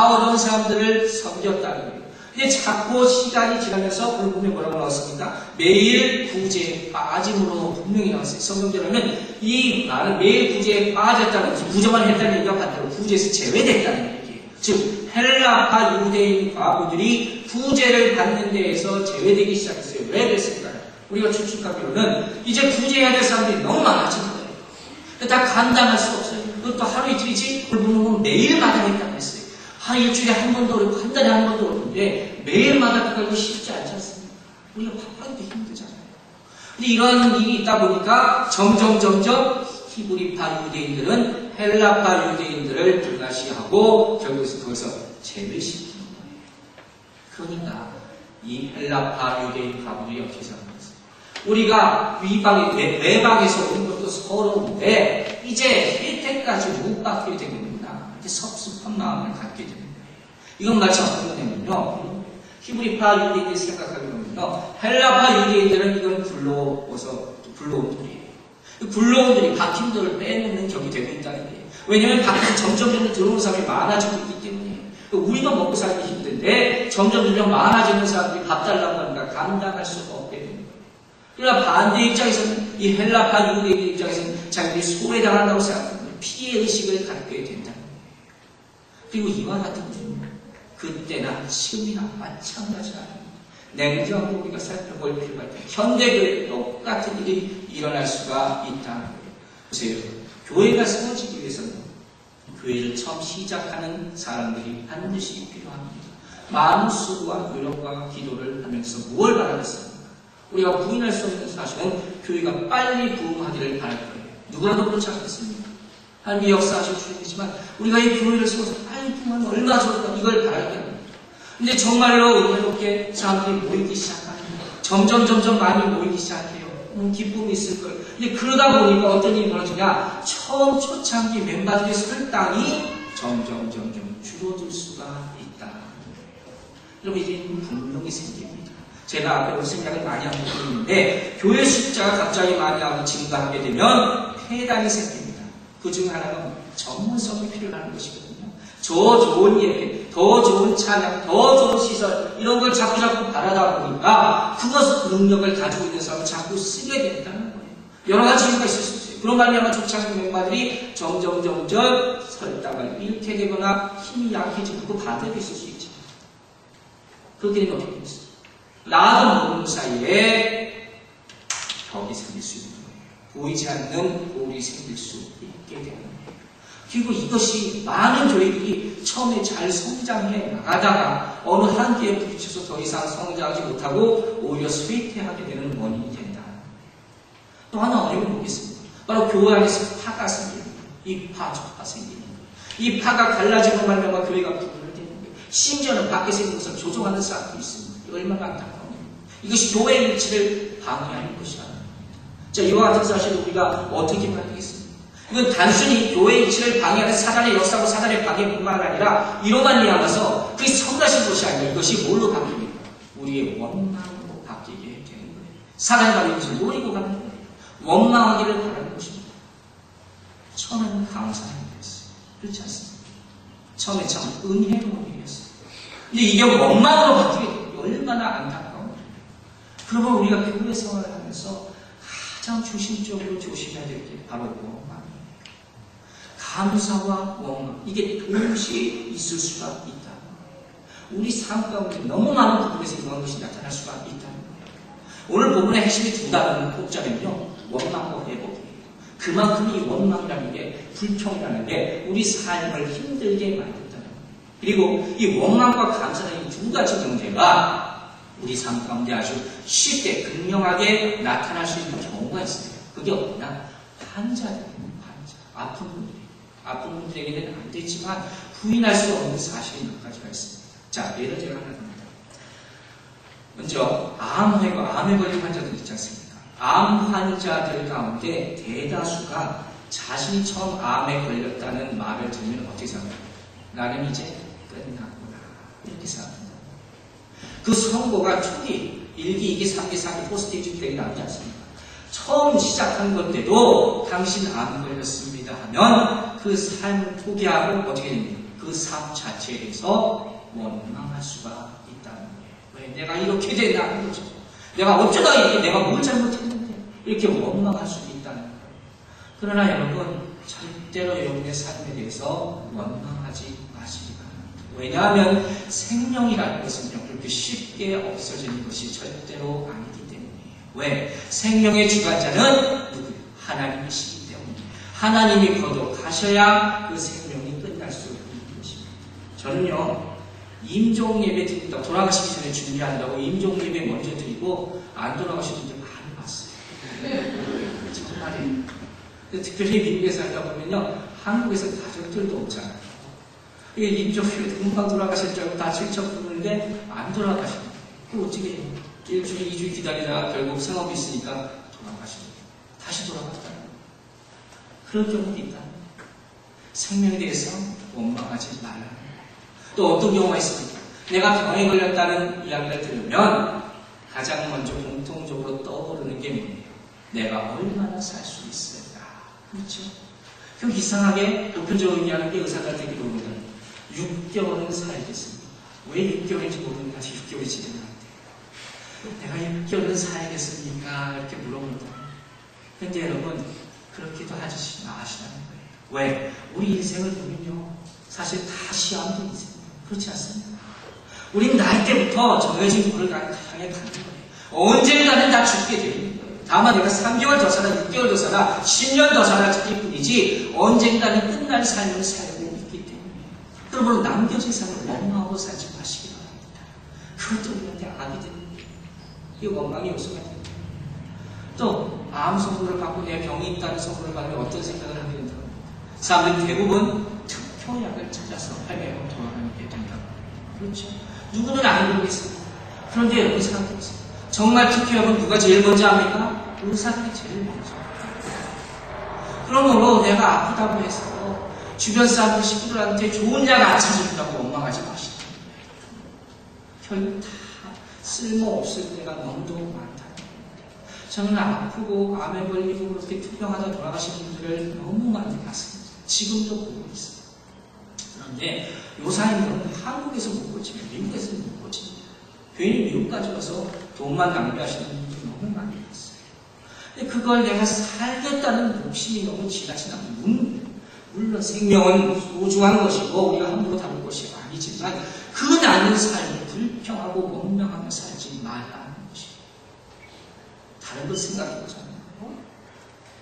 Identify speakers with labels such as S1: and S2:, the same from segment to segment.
S1: 다 얻은 사람들을 섬겼다는 거예요. 근데 자꾸 시간이 지나면서 오늘 보면 뭐라고 나왔습니까? 매일 구제에 빠짐으로 분명히 나왔어요. 성경대로는 이 말은 매일 구제에 빠졌다는 것이 부정만 했다는 얘기가 반대로 구제에서 제외됐다는 얘기예요. 즉 헬라파 유대인 과부들이 구제를 받는 데에서 제외되기 시작했어요. 왜 그랬을까요? 우리가 추측하기로는 이제 구제해야 될 사람들이 너무 많아진 거예요. 다 감당할 수 없어요. 그것도 하루 이틀이지 그걸 보면 매일마다 했다고 했어요. 한 일주일에 한 번도 어렵고 한 달에 한 번도 어렵는데 매일마다 그거 쉽지 않지 않습니까? 우리가 바빠기도 힘들잖아요. 근데 이런 일이 있다 보니까 점점 히브리파 유대인들은 헬라파 유대인들을 등하시하고 결국에서 그것을 제외시키는 거예요. 그러니까 이 헬라파 유대인 가부들이 어떻게 생각했어요? 우리가 외방에서 오는 것도 서러운데 이제 혜택까지 못 받게 되는구나. 이제 섭섭한 마음을 갖게 되는 거예요. 이건 마치 어떤 거냐면요. 히브리파 유대인들이 생각하기로는요. 헬라파 유대인들은 이건 불로온들이에요. 불로온들이 박힘들을 빼놓는 격이 되고 있다는 거예요. 왜냐하면 밖에서 점점 들어오는 사람이 많아지고 있기 때문에 우리도 먹고 살기 힘든데 점점 많아지는 사람들이 밥 달라고 하니까 감당할 수가 없게 되는 거예요. 그러나 반대 입장에서는 이 헬라파 유대인들 입장에서는 자기들이 소외당한다고 생각하는 피해의식을 갖게 된다는 거예요. 그리고 이와 같은 것은 그때나 지금이나 마찬가지라는 냉정하게 우리가 살펴볼 필요가 있다. 현대교회 똑같은 일이 일어날 수가 있다는 거예요. 보세요. 교회가 세워지기 위해서는 교회를 처음 시작하는 사람들이 반드시 필요합니다. 많은 수고와 노력과 기도를 하면서 무엇을 바라겠습니까? 우리가 부인할 수 없는 사실은 교회가 빨리 부흥하기를 바랄 거예요. 누구라도 그렇지 않겠습니까? 하나님의 역사하실 주님이지만 우리가 이 교회를 세워서 빨리 부흥하면 얼마나 좋을까 이걸 바랄 거예요. 근데 정말로 은혜롭게 사람들이 모이기 시작합니다. 점점 많이 모이기 시작해요. 기쁨이 있을 거예요. 근데 그러다 보니까 어떤 일이 벌어지냐? 처음 초창기 멤버들의 설당이 점점 줄어들 수가 있다. 여러분 이제 분명히 생깁니다. 제가 앞에 생각을 많이 하고 있는데 교회 숫자가 갑자기 많이 하고 증가하게 되면 폐단이 생깁니다. 그 중 하나는 전문성이 필요한 것이거든요. 더 좋은 예배, 더 좋은 찬양, 더 좋은 시설 이런 걸 자꾸 바라다 보니까 그것을 능력을 가지고 있는 사람을 자꾸 쓰게 된다는 거예요. 여러 가지 이유가 있을 수 있어요. 그런 말미암아 초창기 멤버들이 점점 설당을 잃게 되거나 힘이 약해지고 그 반대도 있을 수 있죠. 그렇게 되면 어떻게 되겠어요? 나도 모르는 사이에 벽이 생길 수 있는 거예요. 보이지 않는 볼이 생길 수 있게 되는 거예요. 그리고 이것이 많은 교회들이 처음에 잘 성장해 나가다가 어느 한계에 부딪혀서 더 이상 성장하지 못하고 오히려 쇠퇴하게 되는 원인이 된다. 또 하나 어려움을 보겠습니다. 바로 교회 안에서 파가 생깁니다. 이 파가 생기는 거예요. 이 파가 갈라지는 말미암아 교회가 분열되는 거예요. 심지어는 밖에서 있는 것을 조종하는 사람도 있습니다. 이거 얼마나 안타까운 거예요. 이것이 교회의 일치를 방해하는 것이라는 겁니다. 자, 이와 같은 사실을 우리가 어떻게 봐야 되겠습니까? 이건 단순히 교회의 일치를 방해하는 사단의 역사고 사단의 방해뿐만 아니라 이로만 이해하면서 그게 성가신 것이 아니라 이것이 뭘로 바뀝니까? 우리의 원망으로 바뀌게 되는 거예요. 사단이 바로 이것을 노리고 가는 거예요. 원망하기를 바라는 것입니다. 처음에는 감사한 일이었어요. 그렇지 않습니까? 처음에 참 은혜로운 일이었어요. 근데 이게 원망으로 바뀌게 되면 얼마나 안타까운 거예요. 그러면 우리가 교회 생활을 하면서 가장 중심적으로 조심해야 될 게 바로 원망이에요. 감사와 원망, 이게 동시에 있을 수가 있다. 우리 삶 가운데 너무 많은 부분에서 이런 것이 나타날 수가 있다는 거예요. 오늘 본문의 핵심이 두 단어는 복잡하면요. 원망과 회복이에요. 그만큼 이 원망이라는 게 불평이라는 게 우리 삶을 힘들게 만든다는 거예요. 그리고 이 원망과 감사는 이 두 가지 경제가 우리 삶 가운데 아주 쉽게 극명하게 나타날 수 있는 경우가 있어요. 그게 어디냐? 환자들입니다. 아픈 분들이. 아픈 분들에게는 안 되지만 부인할 수 없는 사실이 몇 가지가 있습니다. 자, 예를 제가 하나 듭니다. 먼저 암에 걸린 환자들 있지 않습니까? 암 환자들 가운데 대다수가 자신이 처음 암에 걸렸다는 말을 들으면 어떻게 생각합니까? 나는 이제 끝났구나 이렇게 생각합니다. 그 선고가 초기 1기, 2기, 3기, 4기, 포스테이지 플레이 나오지 않습니까? 처음 시작한 건데도 당신 암 걸렸습니다 하면 그 삶을 포기하고 어떻게 됩니까? 그 그 삶 자체에 대해서 원망할 수가 있다는 거예요. 왜 내가 이렇게 된다는 거죠. 내가 어쩌다 이렇게 내가 뭘 잘못했는데 이렇게 원망할 수도 있다는 거예요. 그러나 여러분 절대로 여러분의 삶에 대해서 원망하지 마시기 바랍니다. 왜냐하면 생명이라는 것은요 그렇게 쉽게 없어지는 것이 절대로 아니기 때문이에요. 왜? 생명의 주관자는 누구예요? 하나님이시기 때문에 하나님이 거듭하셔야 그 생명이 끝날 수 있는 것입니다. 저는요 임종 예배 드린다고 돌아가시기 전에 준비한다고 임종 예배 먼저 드리고 안 돌아가신 분들 많이 봤어요. 정말이에요. 특별히 미국에 살다 보면요 한국에서 가족들도 없잖아요. 이게 임종 예배 금방 돌아가실 줄 알고 다 질척 부르는데 안 돌아가시는 거예요. 어떻게 해요? 1주일, 2주일 기다리다가 결국 상업이 있으니까 돌아가시는 거예요. 다시 돌아갔다는 거예요. 그런 경우도 있다는 거예요. 생명에 대해서 원망하지 말라는 거예요. 또 어떤 경우가 있습니까? 내가 병에 걸렸다는 이야기를 들으면 가장 먼저 공통적으로 떠오르는 게 뭐예요? 내가 얼마나 살 수 있을까? 그렇죠? 그럼 이상하게 보편적으로 얘기하는 게 의사들에게 물어보면 6개월은 살겠습니다. 왜 6개월인지 모르는 아직 6개월이 지났는데 내가 6개월은 살겠습니까? 이렇게 물어본다. 근데 여러분 그렇게도 하지 마시라는 거예요. 왜? 우리 인생을 보면요 사실 다 시한부 인생이에요. 그렇지 않습니까? 우린 나이 때부터 정해진 물을 향해 가는 거예요. 언젠가는 다 죽게 되는 거예요. 다만 내가 3개월 더 살아, 6개월 더 살아, 10년 더 살아질 뿐이지 언젠가는 끝날 삶을 살고 있기 때문에 그러므로 남겨진 삶을 원망하고 살지 마시기 바랍니다. 그것도 우리한테 악이 되는 거예요. 이 원망의 요소가 됩니다. 또 암 선고를 받고 내 병이 있다는 선고를 받으면 어떤 생각을 하게 된다고 합니다. 사람들은 대부분 특효약을 찾아서 헤매고 돌아가게 된다고. 그렇죠? 누구는 안 그러겠습니다. 그런데 여러분 생각해보세요. 정말 특효약은 누가 제일 먼저 합니까? 의사들이 제일 먼저. 그러므로 내가 아프다고 해서 주변 사람들 식구들한테 좋은 약 안 찾아준다고 원망하지 마시고 결국 다 쓸모없을 때가 너무도 많다. 저는 아프고 암에 걸리고 그렇게 투병하다 돌아가신 분들을 너무 많이 봤습니다. 지금도 보고 있어요. 그런데 요사님들은 한국에서 못 고치면 미국에서 못 고칩니다. 괜히 미국까지 가서 돈만 낭비하시는 분들 너무 많이 봤어요. 근데 그걸 내가 살겠다는 욕심이 너무 지나치면 물론 생명은 소중한 것이고 우리가 함부로 다룰 것이 아니지만 그 나는 삶을 불평하고 원망하며 살지 말라는 것입니다. 다른 걸 생각해보잖아요.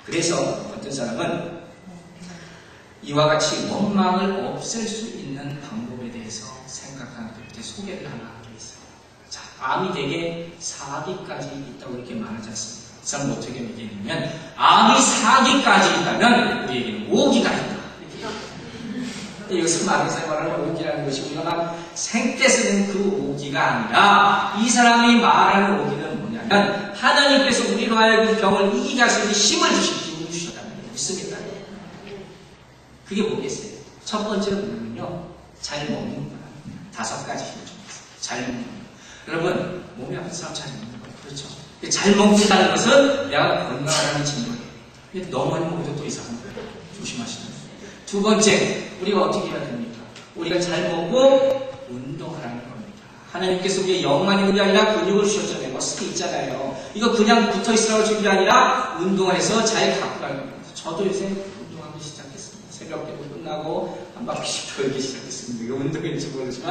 S1: 그래서 어떤 사람은 이와 같이 원망을 없앨 수 있는 방법에 대해서 생각하는 때 소개를 하나 하고 있어요. 자, 암이 대개 4기까지 있다고 이렇게 말하지 않습니까? 그 사람은 어떻게 얘기했냐면 암이 4기까지 있다면 우리에게는 5기가 있다. 여기서 말하는 5기라는 것이 우리가 막 생때 쓰는 그 5기가 아니라 이 사람이 말하는 5기는 뭐냐면 하나님께서 우리로 하여금 병을 이기게 하시는 힘을 주셨다는 거예요. 믿습니까? 그게 뭐겠어요? 첫 번째는 뭐냐면요. 잘 먹는 거랍니다. 5가지 힘을 줍니다. 잘 먹는 거. 여러분, 몸이 아픈 사람 잘 먹는 거예요. 그렇죠? 잘 먹는다는 것은 내가 건강하다는 증거예요. 근데 너무 많이 먹어도 또 이상한 거예요. 조심하시는 거예요. 두 번째, 우리가 어떻게 해야 됩니까? 우리가 잘 먹고 운동하라는 겁니다. 하나님께서 우리의 영만 있는 게 아니라 근육을 주셨잖아요. 머스크 있잖아요. 이거 그냥 붙어 있으라고 준 게 아니라 운동해서 잘 갖고 가는 겁니다. 저도 요새 운동하기 시작했습니다. 새벽 때도 끝나고 한 바퀴씩 돌기 시작했습니다. 이거 운동인지 모르지만